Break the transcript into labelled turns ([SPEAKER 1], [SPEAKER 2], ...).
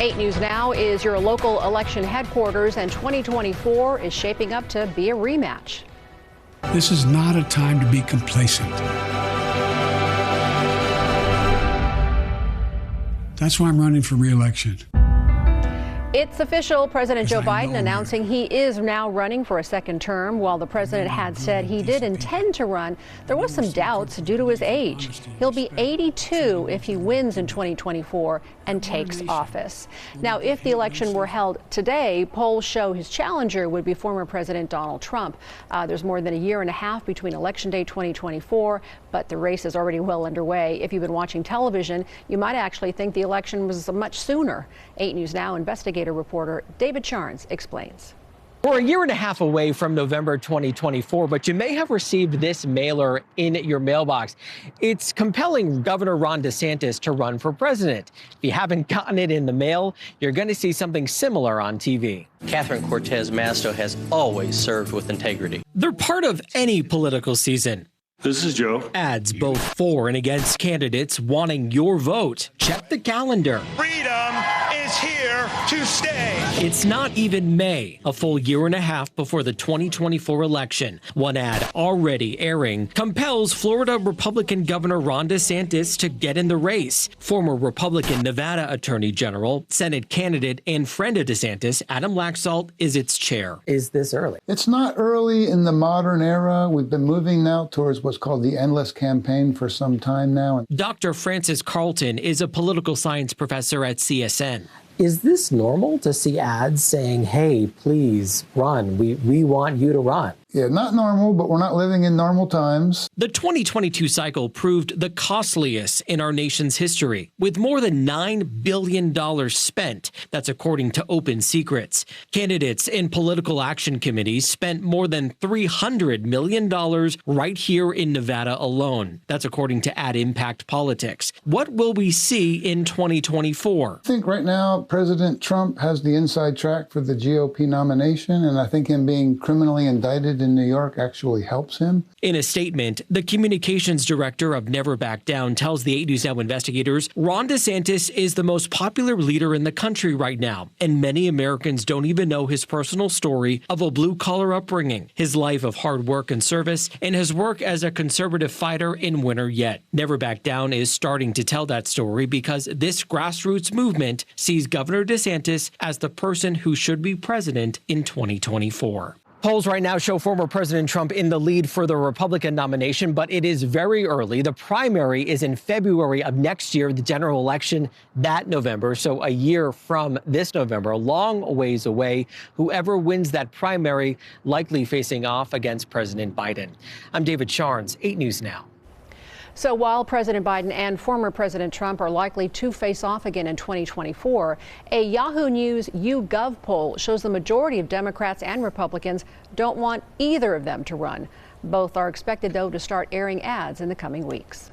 [SPEAKER 1] 8 News Now is your local election headquarters, and 2024 is shaping up to be a rematch.
[SPEAKER 2] This is not a time to be complacent. That's why I'm running for re-election.
[SPEAKER 1] It's official. President Joe Biden announcing he is now running for a second term. While the president had said he did intend to run, there was some doubts due to his age. He'll be 82 if he wins in 2024 and takes office. Now, if the election were held today, polls show his challenger would be former President Donald Trump. There's more than a year and a half between Election Day 2024, but the race is already well underway. If you've been watching television, you might actually think the election was much sooner. 8 News Now investigator reporter David Charnes explains.
[SPEAKER 3] We're a year and a half away from November 2024, but you may have received this mailer in your mailbox. It's compelling Governor Ron DeSantis to run for president. If you haven't gotten it in the mail, you're going to see something similar on TV.
[SPEAKER 4] Catherine Cortez Masto has always served with integrity.
[SPEAKER 3] They're part of any political season.
[SPEAKER 5] This is Joe.
[SPEAKER 3] Ads both for and against candidates wanting your vote. Check the calendar.
[SPEAKER 6] Freedom is here to stay.
[SPEAKER 3] It's not even May, a full year and a half before the 2024 election. One ad already airing compels Florida Republican Governor Ron DeSantis to get in the race. Former Republican Nevada Attorney General, Senate candidate, and friend of DeSantis, Adam Laxalt, is its chair.
[SPEAKER 7] Is this early?
[SPEAKER 8] It's not early in the modern era. We've been moving now towards what's called the endless campaign for some time now.
[SPEAKER 3] Dr. Francis Carlton is a political science professor at CSN.
[SPEAKER 7] Is this normal to see ads saying, hey, please run, we want you to run?
[SPEAKER 8] Yeah, not normal, but we're not living in normal times.
[SPEAKER 3] The 2022 cycle proved the costliest in our nation's history, with more than $9 billion spent. That's according to Open Secrets. Candidates and political action committees spent more than $300 million right here in Nevada alone. That's according to Ad Impact Politics. What will we see in 2024?
[SPEAKER 8] I think right now President Trump has the inside track for the GOP nomination, and I think him being criminally indicted in New York actually helps him.
[SPEAKER 3] In a statement, the communications director of Never Back Down tells the 8 News Now investigators Ron DeSantis is the most popular leader in the country right now, and many Americans don't even know his personal story of a blue-collar upbringing, his life of hard work and service, and his work as a conservative fighter in Winter Yet. Never Back Down is starting to tell that story because this grassroots movement sees Governor DeSantis as the person who should be president in 2024. Polls right now show former President Trump in the lead for the Republican nomination, but it is very early. The primary is in February of next year, the general election that November. So a year from this November, a long ways away. Whoever wins that primary likely facing off against President Biden. I'm David Charnes, 8 News Now.
[SPEAKER 1] So while President Biden and former President Trump are likely to face off again in 2024, a Yahoo News YouGov poll shows the majority of Democrats and Republicans don't want either of them to run. Both are expected, though, to start airing ads in the coming weeks.